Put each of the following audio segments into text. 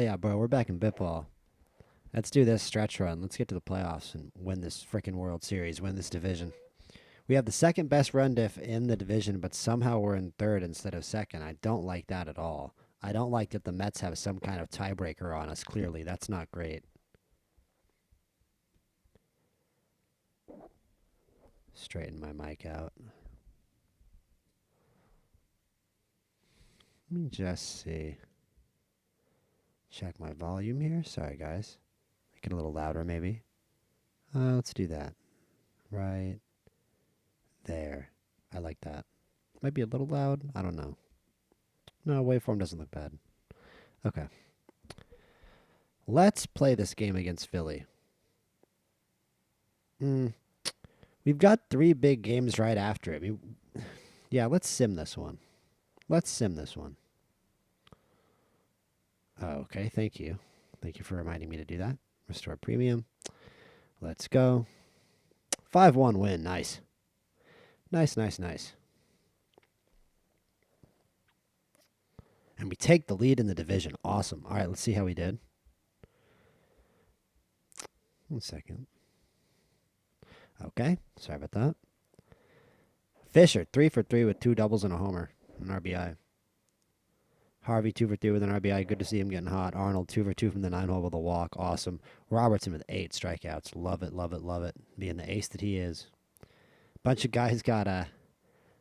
Yeah, bro, we're back in Bitball. Let's do this stretch run. Let's get to the playoffs and win this freaking World Series, win this division. We have the second best run diff in the division, but somehow we're in third instead of second. I don't like that at all. I don't like that the Mets have some kind of tiebreaker on us, clearly. That's not great. Straighten my mic out. Let me just see. Check my volume here. Sorry, guys. Make it a little louder, maybe. Let's do that. Right there. I like that. Might be a little loud. I don't know. No, waveform doesn't look bad. Okay. Let's play this game against Philly. We've got 3 big games right after it. Yeah, let's sim this one. Let's sim this one. Oh, okay, thank you. Thank you for reminding me to do that. Restore premium. Let's go. 5-1 win. Nice. Nice, nice, nice. And we take the lead in the division. Awesome. All right, let's see how we did. 1 second. Okay, sorry about that. Fisher, 3 for 3 with 2 doubles and a homer. An RBI. Harvey, 2 for 3 with an RBI. Good to see him getting hot. Arnold, 2 for 2 from the 9 hole with a walk. Awesome. Robertson with 8 strikeouts. Love it, love it, love it. Being the ace that he is. Bunch of guys got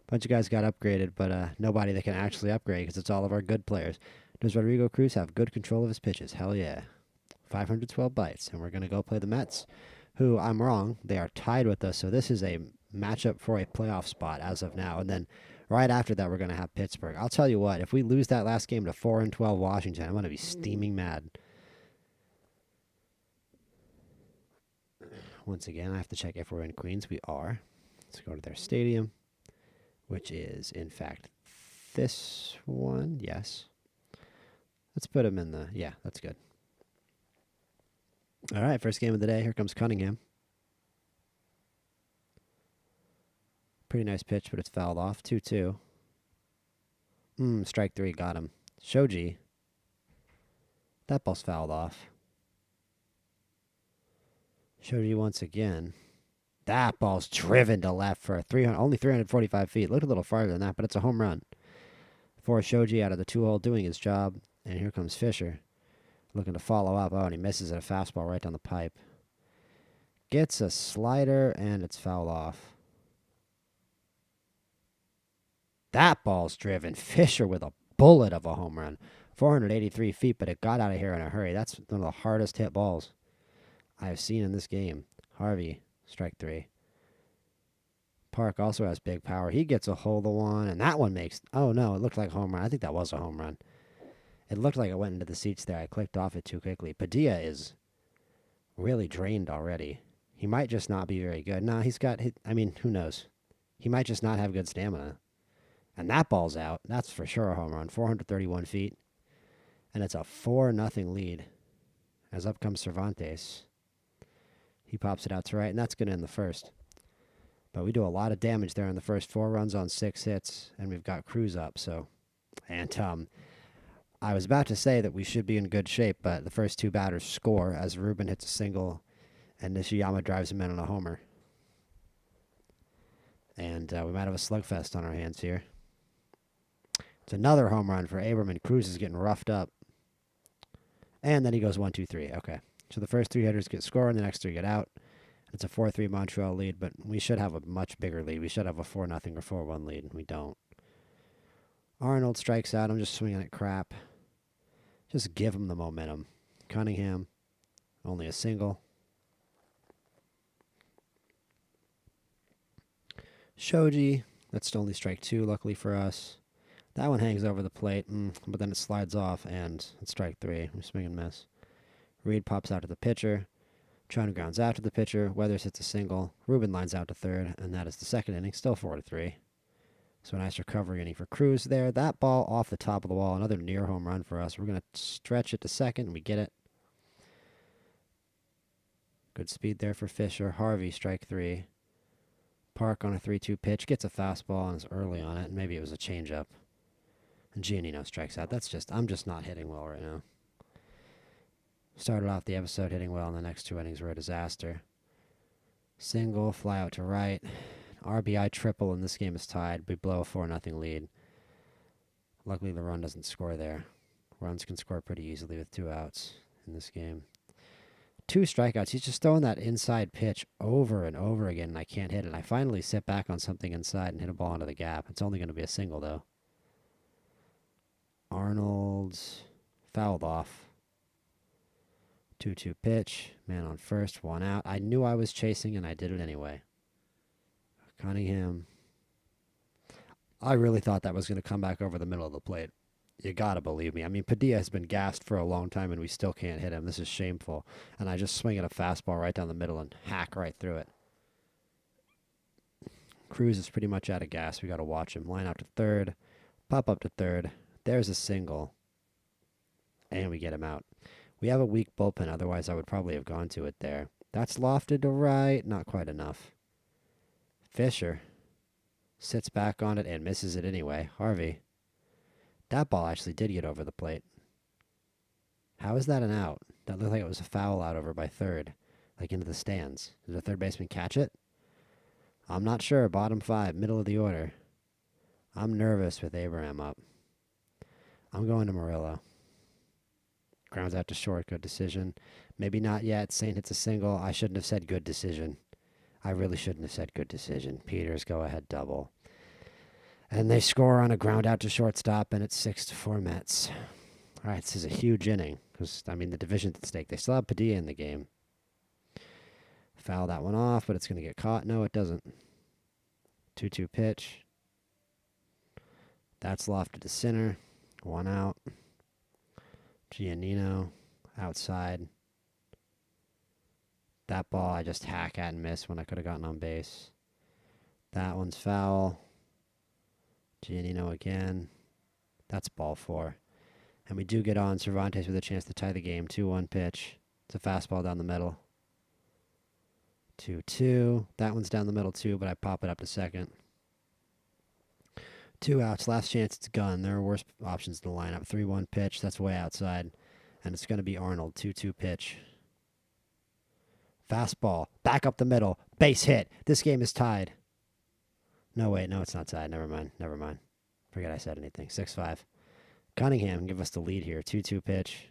upgraded, but nobody that can actually upgrade because it's all of our good players. Does Rodrigo Cruz have good control of his pitches? Hell yeah. 512 bites, and we're going to go play the Mets, who, I'm wrong, they are tied with us, so this is a matchup for a playoff spot as of now. And then right after that, we're going to have Pittsburgh. I'll tell you what, if we lose that last game to 4-12 Washington, I'm going to be steaming mad. Once again, I have to check if we're in Queens. We are. Let's go to their stadium, which is, in fact, this one. Yes. Let's put them in the... Yeah, that's good. All right, first game of the day. Here comes Cunningham. Pretty nice pitch, but it's fouled off. 2-2. Strike 3. Got him. Shoji. That ball's fouled off. Shoji once again. That ball's driven to left for only 345 feet. Looked a little farther than that, but it's a home run. For Shoji out of the 2-hole doing his job. And here comes Fisher. Looking to follow up. Oh, and he misses at a fastball right down the pipe. Gets a slider, and it's fouled off. That ball's driven. Fisher with a bullet of a home run. 483 feet, but it got out of here in a hurry. That's one of the hardest hit balls I have seen in this game. Harvey, strike 3. Park also has big power. He gets a hold of one, and that one makes... Oh, no, it looked like a home run. I think that was a home run. It looked like it went into the seats there. I clicked off it too quickly. Padilla is really drained already. He might just not be very good. No, he's got... I mean, who knows? He might just not have good stamina. And that ball's out. That's for sure a home run. 431 feet. And it's a 4-0 lead. As up comes Cervantes. He pops it out to right, and that's going to end the first. But we do a lot of damage there in the first 4 runs on 6 hits, and we've got Cruz up. So, and I was about to say that we should be in good shape, but the first 2 batters score as Ruben hits a single and Nishiyama drives him in on a homer. And we might have a slugfest on our hands here. It's another home run for Abram, and Cruz is getting roughed up. And then he goes 1-2-3. Okay. So the first 3 hitters get scored, and the next 3 get out. It's a 4-3 Montreal lead, but we should have a much bigger lead. We should have a 4-0 or 4-1 lead, and we don't. Arnold strikes out. I'm just swinging at crap. Just give him the momentum. Cunningham, only a single. Shoji, that's only strike 2, luckily for us. That one hangs over the plate, but then it slides off, and it's strike 3. We swing and miss. Reed pops out to the pitcher. Chun grounds out to the pitcher. Weathers hits a single. Ruben lines out to third, and that is the second inning, still 4-3. So a nice recovery inning for Cruz there. That ball off the top of the wall, another near home run for us. We're going to stretch it to second, and we get it. Good speed there for Fisher. Harvey, strike 3. Park on a 3-2 pitch. Gets a fastball and is early on it. Maybe it was a changeup. And Giannino strikes out. I'm just not hitting well right now. Started off the episode hitting well, and the next 2 innings were a disaster. Single, fly out to right. RBI triple, and this game is tied. We blow a 4-0 lead. Luckily, the run doesn't score there. Runs can score pretty easily with 2 outs in this game. 2 strikeouts. He's just throwing that inside pitch over and over again, and I can't hit it. I finally sit back on something inside and hit a ball into the gap. It's only going to be a single, though. Arnold's fouled off. 2-2 pitch. Man on first, 1 out. I knew I was chasing, and I did it anyway. Cunningham. I really thought that was going to come back over the middle of the plate. You got to believe me. I mean, Padilla has been gassed for a long time, and we still can't hit him. This is shameful. And I just swing at a fastball right down the middle and hack right through it. Cruz is pretty much out of gas. We got to watch him. Line out to third. Pop up to third. There's a single. And we get him out. We have a weak bullpen. Otherwise, I would probably have gone to it there. That's lofted to right. Not quite enough. Fisher sits back on it and misses it anyway. Harvey. That ball actually did get over the plate. How is that an out? That looked like it was a foul out over by third, like into the stands. Did the third baseman catch it? I'm not sure. Bottom 5, middle of the order. I'm nervous with Abraham up. I'm going to Murillo. Grounds out to short. Good decision. Maybe not yet. Saint hits a single. I shouldn't have said good decision. I really shouldn't have said good decision. Peters go ahead double. And they score on a ground out to shortstop, and it's 6-4 Mets. All right, this is a huge inning because, I mean, the division's at stake. They still have Padilla in the game. Foul that one off, but it's going to get caught. No, it doesn't. 2-2 pitch. That's lofted to center. 1 out. Giannino outside. That ball I just hack at and miss when I could have gotten on base. That one's foul. Giannino again. That's ball 4. And we do get on Cervantes with a chance to tie the game. 2-1 pitch. It's a fastball down the middle. 2-2. That one's down the middle too, but I pop it up to second. 2 outs. Last chance, it's Gunn. There are worse options in the lineup. 3-1 pitch. That's way outside. And it's going to be Arnold. 2-2 pitch. Fastball. Back up the middle. Base hit. This game is tied. No, wait. No, it's not tied. Never mind. Forget I said anything. 6-5. Cunningham give us the lead here. 2-2 pitch.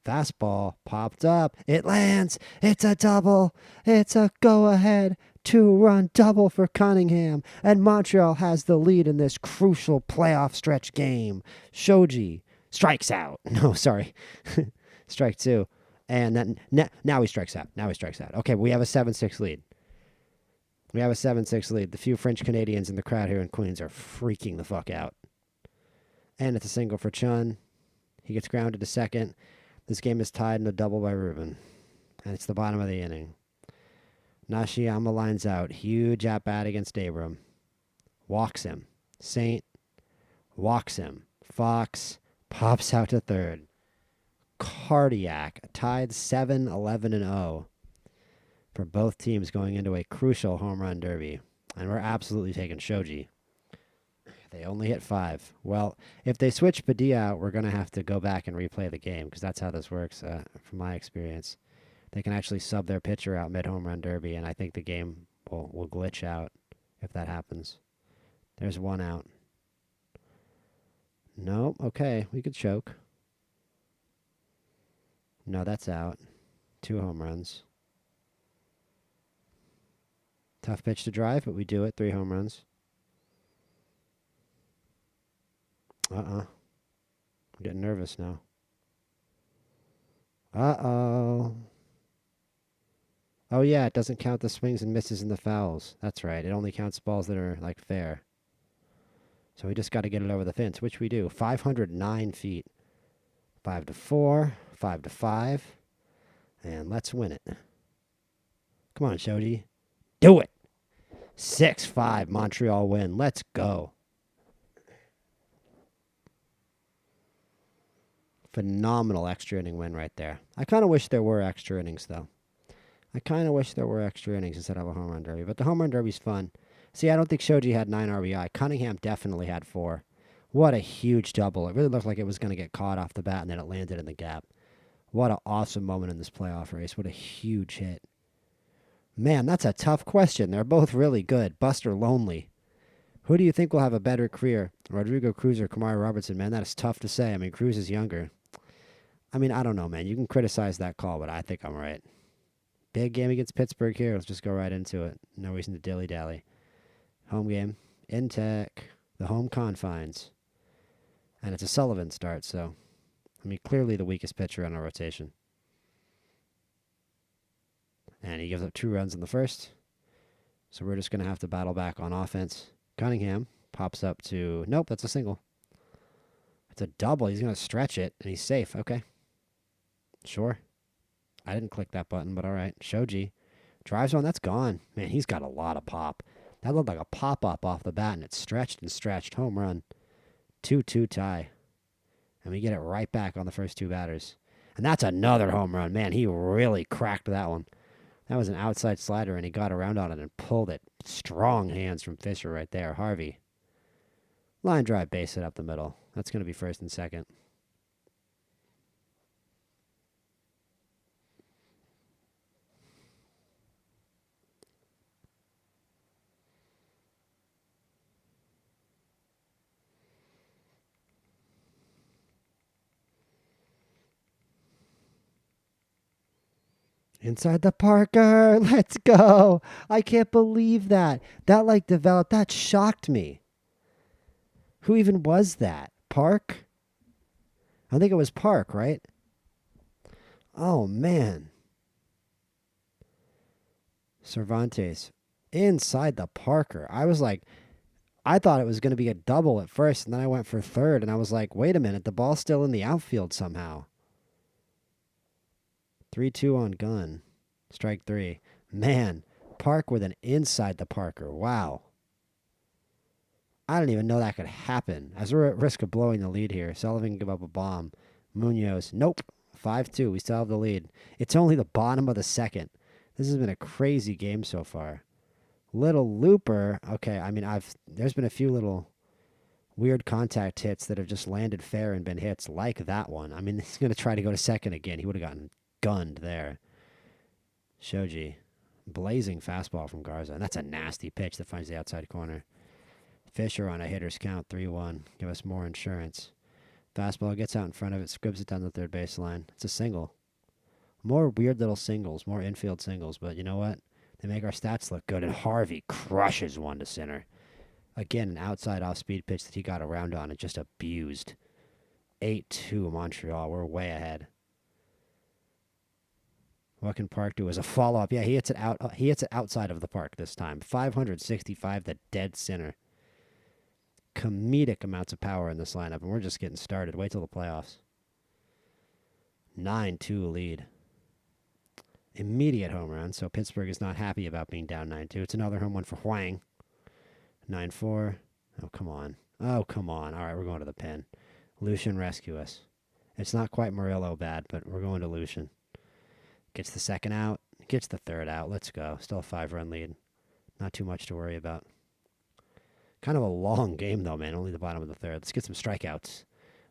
Fastball. Popped up. It lands. It's a double. It's a go-ahead 2-run double for Cunningham. And Montreal has the lead in this crucial playoff stretch game. Shoji strikes out. No, sorry. Strike 2. And then now he strikes out. Okay, we have a 7-6 lead. The few French Canadians in the crowd here in Queens are freaking the fuck out. And it's a single for Chun. He gets grounded to second. This game is tied in a double by Ruben. And it's the bottom of the inning. Nashiyama lines out. Huge at-bat against Abram. Walks him. Saint walks him. Fox pops out to third. Cardiac, tied 7-11-0 for both teams going into a crucial home run derby. And we're absolutely taking Shoji. They only hit 5. Well, if they switch Padilla out, we're going to have to go back and replay the game because that's how this works from my experience. They can actually sub their pitcher out mid-home run derby, and I think the game will glitch out if that happens. There's 1 out. Nope. Okay, we could choke. No, that's out. 2 home runs. Tough pitch to drive, but we do it. 3 home runs. I'm getting nervous now. Oh, yeah, it doesn't count the swings and misses and the fouls. That's right. It only counts balls that are, like, fair. So we just got to get it over the fence, which we do. 509 feet. 5-4, 5-5. And let's win it. Come on, Shoji. Do it. 6-5 Montreal win. Let's go. Phenomenal extra inning win right there. I kind of wish there were extra innings, though. I kind of wish there were extra innings instead of a home run derby. But the home run derby's fun. See, I don't think Shoji had 9 RBI. Cunningham definitely had 4. What a huge double. It really looked like it was going to get caught off the bat, and then it landed in the gap. What an awesome moment in this playoff race. What a huge hit. Man, that's a tough question. They're both really good. Buster Lonely. Who do you think will have a better career? Rodrigo Cruz or Kamari Robertson? Man, that is tough to say. I mean, Cruz is younger. I mean, I don't know, man. You can criticize that call, but I think I'm right. Big game against Pittsburgh here. Let's just go right into it. No reason to dilly-dally. Home game. In Tech. The home confines. And it's a Sullivan start, so... I mean, clearly the weakest pitcher on our rotation. And he gives up 2 runs in the first. So we're just going to have to battle back on offense. Cunningham pops up to... Nope, that's a single. It's a double. He's going to stretch it, and he's safe. Okay. Sure. I didn't click that button, but all right. Shoji drives one. That's gone. Man, he's got a lot of pop. That looked like a pop-up off the bat, and it stretched and stretched. Home run. 2-2 tie. And we get it right back on the first 2 batters. And that's another home run. Man, he really cracked that one. That was an outside slider, and he got around on it and pulled it. Strong hands from Fisher right there. Harvey. Line drive, base it up the middle. That's going to be first and second. Inside the Parker. Let's go. I can't believe that. That like developed. That shocked me. Who even was that? Park? I think it was Park, right? Oh, man. Cervantes. Inside the Parker. I was like, I thought it was going to be a double at first, and then I went for third, and I was like, wait a minute. The ball's still in the outfield somehow. 3-2 on Gunn. Strike 3. Man, Park with an inside the Parker. Wow. I didn't even know that could happen. As we're at risk of blowing the lead here, Sullivan can give up a bomb. Munoz, nope. 5-2. We still have the lead. It's only the bottom of the second. This has been a crazy game so far. Little looper. Okay, I mean, there's been a few little weird contact hits that have just landed fair and been hits like that one. I mean, he's going to try to go to second again. He would have gotten gunned there. Shoji. Blazing fastball from Garza. And that's a nasty pitch that finds the outside corner. Fisher on a hitter's count, 3-1. Give us more insurance. Fastball gets out in front of it, scribs it down the third baseline. It's a single. More weird little singles, more infield singles, but you know what? They make our stats look good, and Harvey crushes one to center. Again, an outside off-speed pitch that he got around on and just abused. 8-2 Montreal. We're way ahead. What can Park do as a follow-up? Yeah, he hits it out. He hits it outside of the park this time. 565, the dead center. Comedic amounts of power in this lineup, and we're just getting started. Wait till the playoffs. 9-2 lead. Immediate home run, so Pittsburgh is not happy about being down 9-2. It's another home run for Huang. 9-4. Oh, come on. Oh, come on. All right, we're going to the pen. Lucian, rescue us. It's not quite Murillo bad, but we're going to Lucian. Gets the second out. Gets the third out. Let's go. Still a 5-run lead. Not too much to worry about. Kind of a long game, though, man. Only the bottom of the third. Let's get some strikeouts.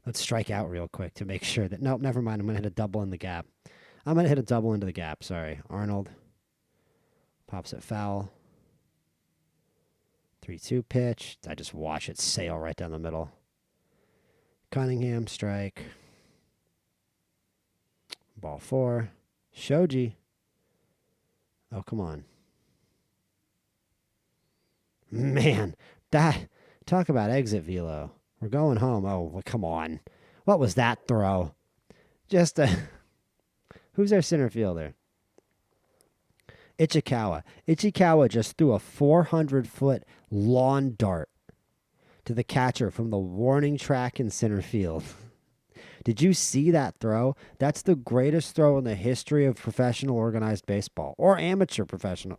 Let's strike out real quick to make sure that... Nope, never mind. I'm going to hit a double in the gap. I'm going to hit a double into the gap. Sorry. Arnold pops it foul. 3-2 pitch. I just watch it sail right down the middle. Cunningham, strike. Ball 4. Shoji. Oh, come on. Man, that... Talk about exit velo. We're going home. Oh, well, come on. What was that throw? Just a... Who's our center fielder? Ichikawa. Ichikawa just threw a 400-foot lawn dart to the catcher from the warning track in center field. Did you see that throw? That's the greatest throw in the history of professional organized baseball, or amateur organized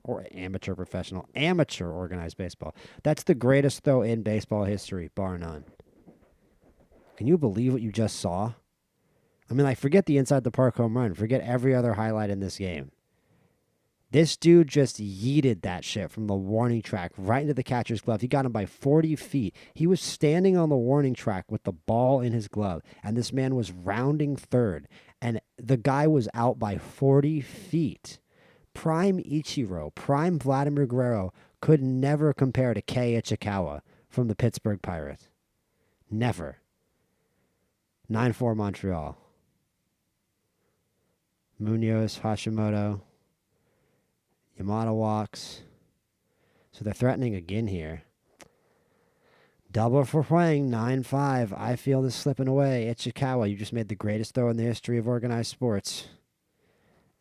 baseball. That's the greatest throw in baseball history, bar none. Can you believe what you just saw? I mean, like, forget the inside the park home run. Forget every other highlight in this game. This dude just yeeted that shit from the warning track right into the catcher's glove. He got him by 40 feet. He was standing on the warning track with the ball in his glove, and this man was rounding third, and the guy was out by 40 feet. Prime Ichiro, prime Vladimir Guerrero could never compare to Kei Ichikawa from the Pittsburgh Pirates. Never. 9-4 Montreal. Munoz, Hashimoto, Yamada walks. So they're threatening again here. Double for Huang, 9-5. I feel this slipping away. Ichikawa, you just made the greatest throw in the history of organized sports.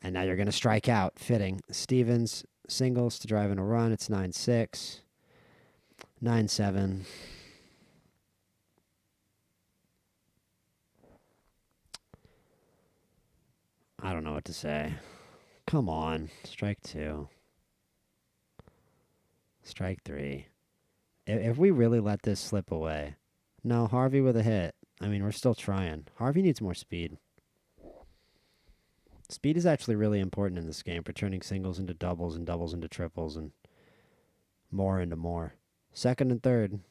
And now you're going to strike out. Fitting. Stevens singles to drive in a run. It's 9-6. 9-7. I don't know what to say. Come on. Strike 2. Strike 3. If we really let this slip away. No, Harvey with a hit. I mean, we're still trying. Harvey needs more speed. Speed is actually really important in this game for turning singles into doubles and doubles into triples and more into more. Second and third.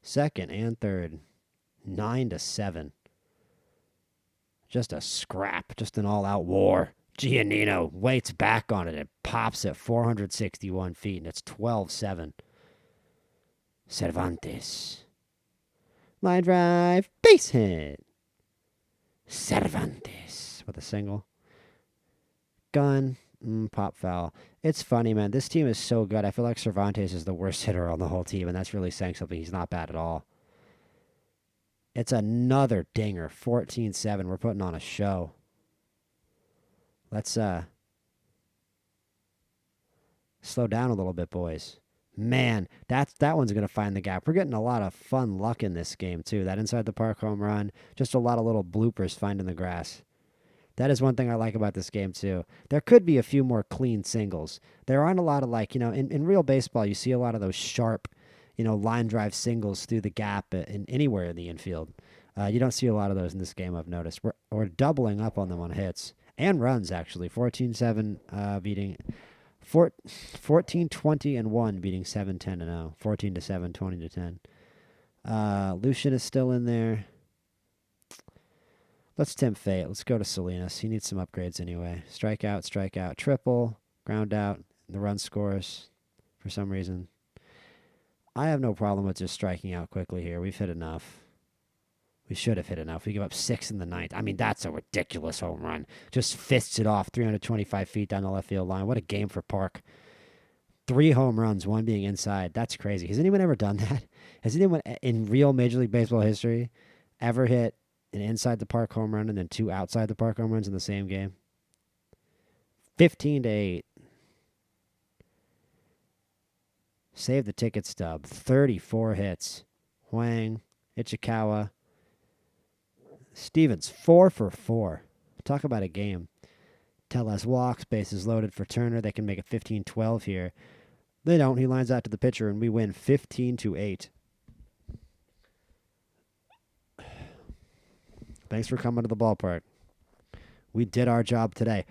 9-7. Just a scrap. Just an all-out war. Giannino waits back on it and pops at 461 feet, and it's 12-7. Cervantes. Line drive. Base hit. Cervantes with a single. Gun. Pop foul. It's funny, man. This team is so good. I feel like Cervantes is the worst hitter on the whole team, and that's really saying something. He's not bad at all. It's another dinger. 14-7. We're putting on a show. Let's slow down a little bit, boys. Man, that one's going to find the gap. We're getting a lot of fun luck in this game, too. That inside the park home run, just a lot of little bloopers finding the grass. That is one thing I like about this game, too. There could be a few more clean singles. There aren't a lot of, in real baseball, you see a lot of those sharp, line drive singles through the gap in anywhere in the infield. You don't see a lot of those in this game, I've noticed. We're doubling up on them on hits. And runs, actually. 14-7 beating... 14-20-1 beating 7-10-0. 14-7, 20-10. Lucian is still in there. Let's tempt fate. Let's go to Salinas. He needs some upgrades anyway. Strikeout, triple, ground out. The run scores for some reason. I have no problem with just striking out quickly here. We've hit enough. We should have hit enough. We give up 6 in the ninth. I mean, that's a ridiculous home run. Just fists it off 325 feet down the left field line. What a game for Park. 3 home runs, 1 being inside. That's crazy. Has anyone ever done that? Has anyone in real Major League Baseball history ever hit an inside the park home run and then 2 outside the park home runs in the same game? 15-8. Save the ticket stub. 34 hits. Huang, Ichikawa, Stevens, 4 for 4. Talk about a game. Tellez walks, bases loaded for Turner. They can make it 15-12 here. They don't. He lines out to the pitcher, and we win 15-8. Thanks for coming to the ballpark. We did our job today.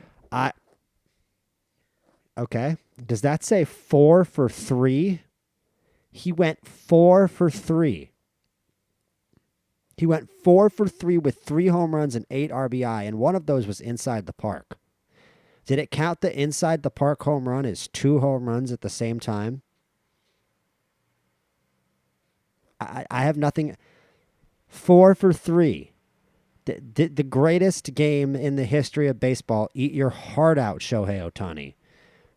Okay. Does that say 4 for 3? He went 4 for 3. He went 4 for 3 with 3 home runs and 8 RBI, and one of those was inside the park. Did it count the inside the park home run as 2 home runs at the same time? I have nothing. 4 for 3. The greatest game in the history of baseball. Eat your heart out, Shohei Ohtani.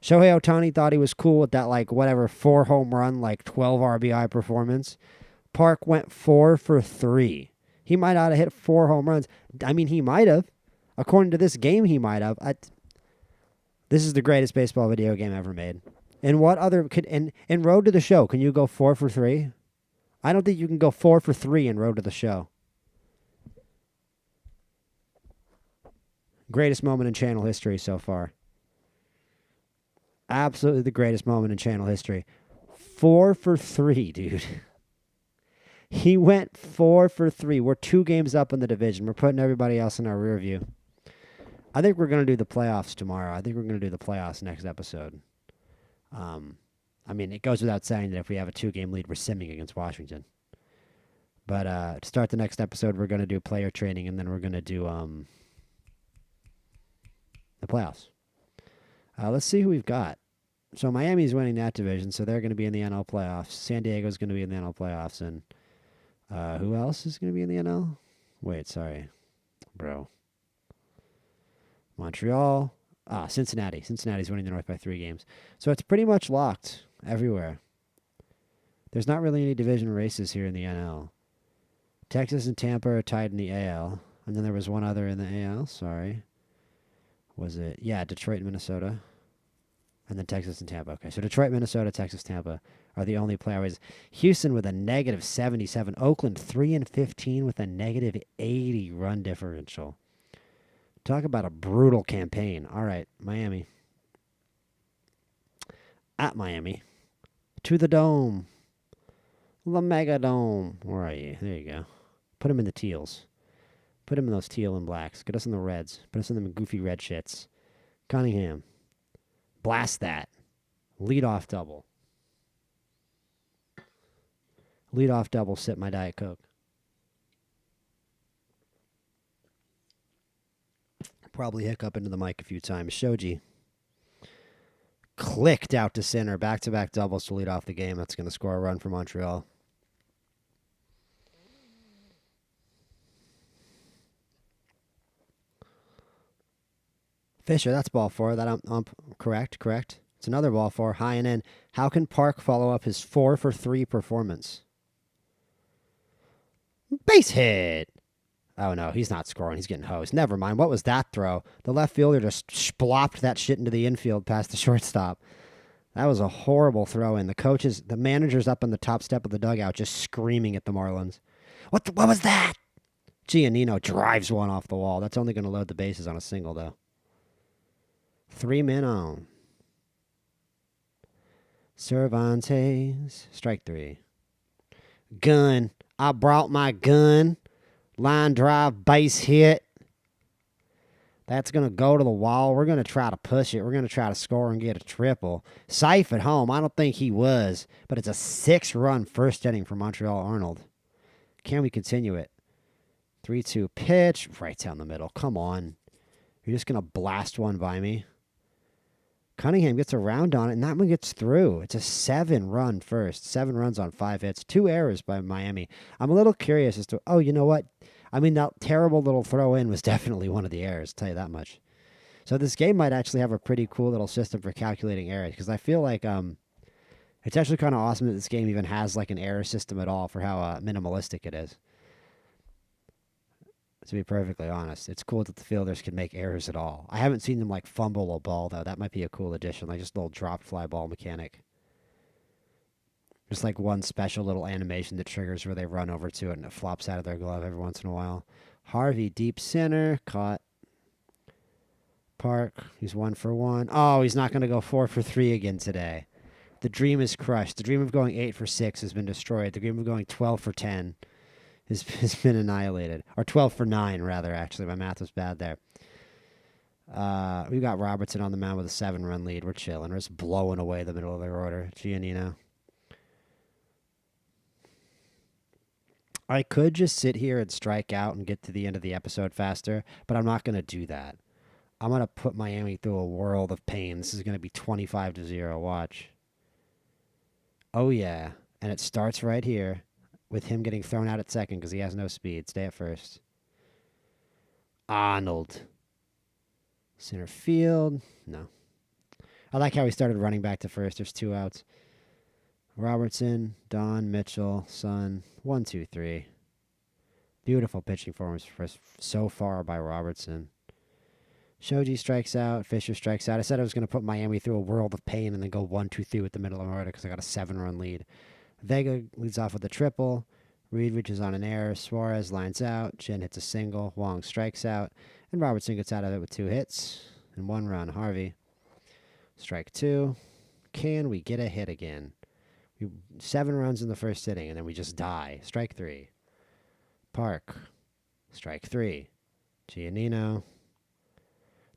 Shohei Ohtani thought he was cool with that, 4 home run, 12 RBI performance. Park went 4 for 3. He might not have hit 4 home runs. I mean, he might have. According to this game, he might have. This is the greatest baseball video game ever made. And what other in Road to the Show, can you go 4 for 3? I don't think you can go 4 for 3 in Road to the Show. Greatest moment in channel history so far. Absolutely the greatest moment in channel history. 4 for 3, dude. He went 4 for 3. We're 2 games up in the division. We're putting everybody else in our rear view. I think we're going to do the playoffs tomorrow. I think we're going to do the playoffs next episode. I mean, it goes without saying that if we have a 2-game lead, we're simming against Washington. But to start the next episode, we're going to do player training, and then we're going to do the playoffs. Let's see who we've got. So Miami's winning that division, so they're going to be in the NL playoffs. San Diego's going to be in the NL playoffs, and who else is going to be in the NL? Wait, sorry, bro. Montreal. Cincinnati. Cincinnati's winning the North by 3 games. So it's pretty much locked everywhere. There's not really any division races here in the NL. Texas and Tampa are tied in the AL. And then there was one other in the AL. Sorry. Was it? Yeah, Detroit and Minnesota. And then Texas and Tampa. Okay, so Detroit, Minnesota, Texas, Tampa are the only playoffs. Houston with a negative 77. Oakland 3-15 with a negative 80 run differential. Talk about a brutal campaign. All right, Miami. At Miami. To the Dome. The Mega Dome. Where are you? There you go. Put him in the teals. Put him in those teal and blacks. Get us in the reds. Put us in them goofy red shits. Cunningham. Blast that. Lead-off double. Lead-off double. Sip my Diet Coke. Probably hiccup into the mic a few times. Shoji. Clicked out to center. Back-to-back doubles to lead off the game. That's going to score a run for Montreal. Fisher, that's ball 4. That correct. It's another ball 4, high and in. How can Park follow up his 4-for-3 performance? Base hit. Oh, no, he's not scoring. He's getting hosed. Never mind. What was that throw? The left fielder just splopped that shit into the infield past the shortstop. That was a horrible throw in. The manager's up on the top step of the dugout just screaming at the Marlins. What was that? Giannino drives one off the wall. That's only going to load the bases on a single, though. 3 men on. Cervantes. Strike 3. Gun. I brought my gun. Line drive, base hit. That's going to go to the wall. We're going to try to push it. We're going to try to score and get a triple. Safe at home. I don't think he was, but it's a 6-run first inning for Montreal Arnold. Can we continue it? 3-2 pitch. Right down the middle. Come on. You're just going to blast one by me. Cunningham gets around on it, and that one gets through. It's a 7-run first. 7 runs on 5 hits. 2 errors by Miami. I'm a little curious as to, you know what? I mean, that terrible little throw-in was definitely one of the errors, I'll tell you that much. So this game might actually have a pretty cool little system for calculating errors, because I feel like it's actually kind of awesome that this game even has like an error system at all for how minimalistic it is. To be perfectly honest, it's cool that the fielders can make errors at all. I haven't seen them like fumble a ball, though. That might be a cool addition, like just a little dropped fly ball mechanic. Just like one special little animation that triggers where they run over to it and it flops out of their glove every once in a while. Harvey, deep center, caught. Park, he's 1 for 1. Oh, he's not going to go 4 for 3 again today. The dream is crushed. The dream of going 8 for 6 has been destroyed. The dream of going 12 for 10 has been annihilated. Or 12 for 9, rather, actually. My math was bad there. We've got Robertson on the mound with a 7-run lead. We're chilling. We're just blowing away the middle of their order. Giannino. I could just sit here and strike out and get to the end of the episode faster, but I'm not going to do that. I'm going to put Miami through a world of pain. This is going to be 25-0. Watch. Oh, yeah. And it starts right here with him getting thrown out at second because he has no speed. Stay at first. Arnold. Center field. No. I like how he started running back to first. There's 2 outs. Robertson, Don, Mitchell, Sun. 1, 2, 3. Beautiful pitching performance so far by Robertson. Shoji strikes out. Fisher strikes out. I said I was going to put Miami through a world of pain and then go 1, 2, 3 with the middle of the order because I got a 7-run lead. Vega leads off with a triple. Reed reaches on an error. Suarez lines out. Jin hits a single. Wong strikes out. And Robertson gets out of it with 2 hits and 1 run. Harvey. Strike 2. Can we get a hit again? 7 runs in the first inning, and then we just die. Strike 3. Park. Strike 3. Giannino.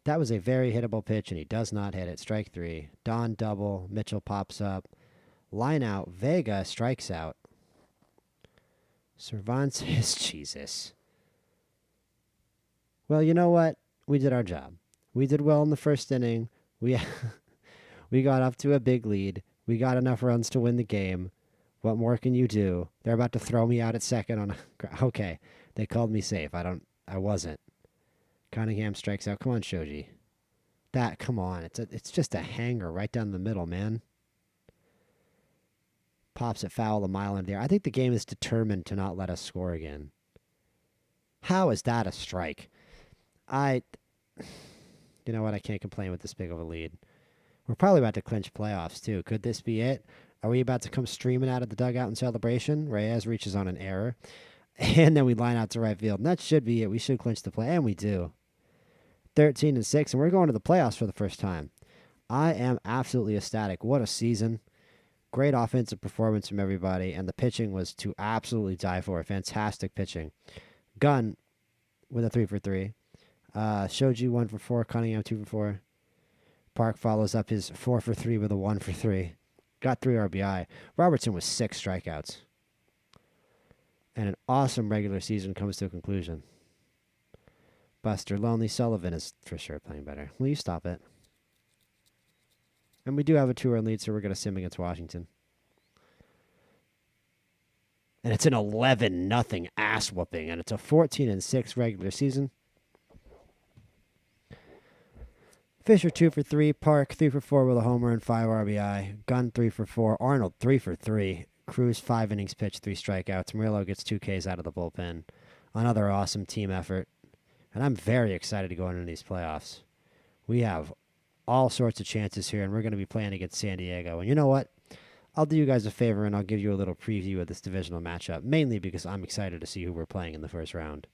That was a very hittable pitch, and he does not hit it. Strike three. Don double. Mitchell pops up. Line out. Vega strikes out. Cervantes, Jesus. Well, you know what? We did our job. We did well in the first inning. We we got up to a big lead. We got enough runs to win the game. What more can you do? They're about to throw me out at second on a... Okay, they called me safe. I wasn't. Cunningham strikes out. Come on, Shoji. Come on. It's just a hanger right down the middle, man. Pops it foul a mile in the air. I think the game is determined to not let us score again. How is that a strike? You know what? I can't complain with this big of a lead. We're probably about to clinch playoffs, too. Could this be it? Are we about to come streaming out of the dugout in celebration? Reyes reaches on an error. And then we line out to right field. And that should be it. We should clinch the play. And we do. 13-6. And we're going to the playoffs for the first time. I am absolutely ecstatic. What a season. Great offensive performance from everybody. And the pitching was to absolutely die for. Fantastic pitching. Gunn with a 3 for 3. Shoji 1 for 4. Cunningham 2 for 4. Park follows up his 4 for 3 with a 1 for 3. Got 3 RBI. Robertson with 6 strikeouts. And an awesome regular season comes to a conclusion. Buster Lonely. Sullivan is for sure playing better. Will you stop it? And we do have a 2-run lead, so we're going to sim against Washington. And it's an 11-0 ass whooping, and it's a 14-6 regular season. Fisher 2 for 3. Park 3 for 4 with a homer and 5 RBI. Gunn 3 for 4. Arnold 3 for 3. Cruz 5 innings pitched, 3 strikeouts. Murillo gets 2 Ks out of the bullpen. Another awesome team effort. And I'm very excited to go into these playoffs. We have all sorts of chances here, and we're going to be playing against San Diego. And you know what? I'll do you guys a favor, and I'll give you a little preview of this divisional matchup, mainly because I'm excited to see who we're playing in the first round.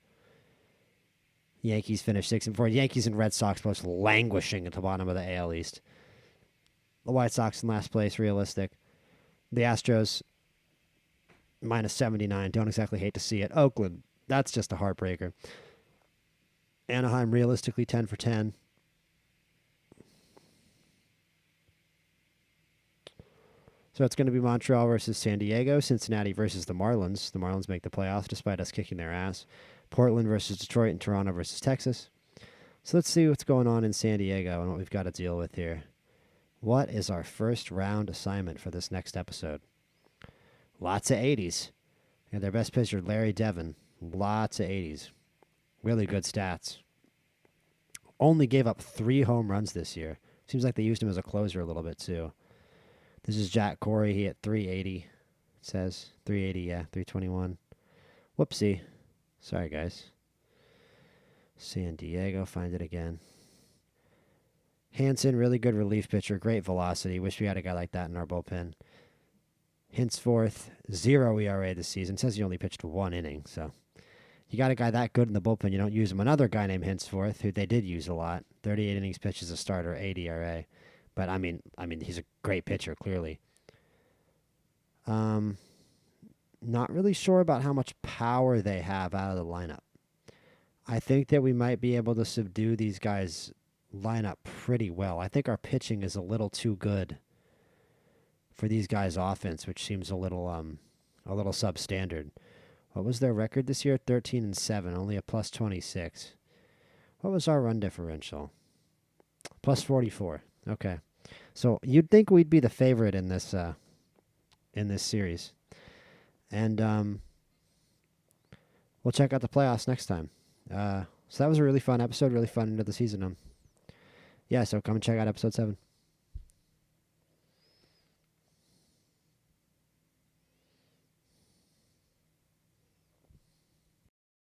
Yankees finished 6-4. Yankees and Red Sox both languishing at the bottom of the AL East. The White Sox in last place, realistic. The Astros, minus 79. Don't exactly hate to see it. Oakland, that's just a heartbreaker. Anaheim, realistically, 10 for 10. So it's going to be Montreal versus San Diego, Cincinnati versus the Marlins. The Marlins make the playoffs despite us kicking their ass. Portland versus Detroit, and Toronto versus Texas. So let's see what's going on in San Diego and what we've got to deal with here. What is our first round assignment for this next episode? Lots of 80s. And their best pitcher, Larry Devon. Lots of 80s. Really good stats. Only gave up 3 home runs this year. Seems like they used him as a closer a little bit, too. This is Jack Corey. He hit 380. It says 380, yeah, 321. Whoopsie. Sorry, guys. San Diego, find it again. Hansen, really good relief pitcher, great velocity. Wish we had a guy like that in our bullpen. Henceforth, 0 ERA this season. It says he only pitched 1 inning, so you got a guy that good in the bullpen, you don't use him. Another guy named Henceforth, who they did use a lot. 38 innings pitched as a starter, 8 ERA. But I mean, he's a great pitcher, clearly. Not really sure about how much power they have out of the lineup. I think that we might be able to subdue these guys' lineup pretty well. I think our pitching is a little too good for these guys' offense, which seems a little substandard. What was their record this year? 13-7, only a plus 26. What was our run differential? Plus 44. Okay, so you'd think we'd be the favorite in this series, and we'll check out the playoffs next time. So that was a really fun episode, really fun into the season. Yeah, so come and check out episode 7.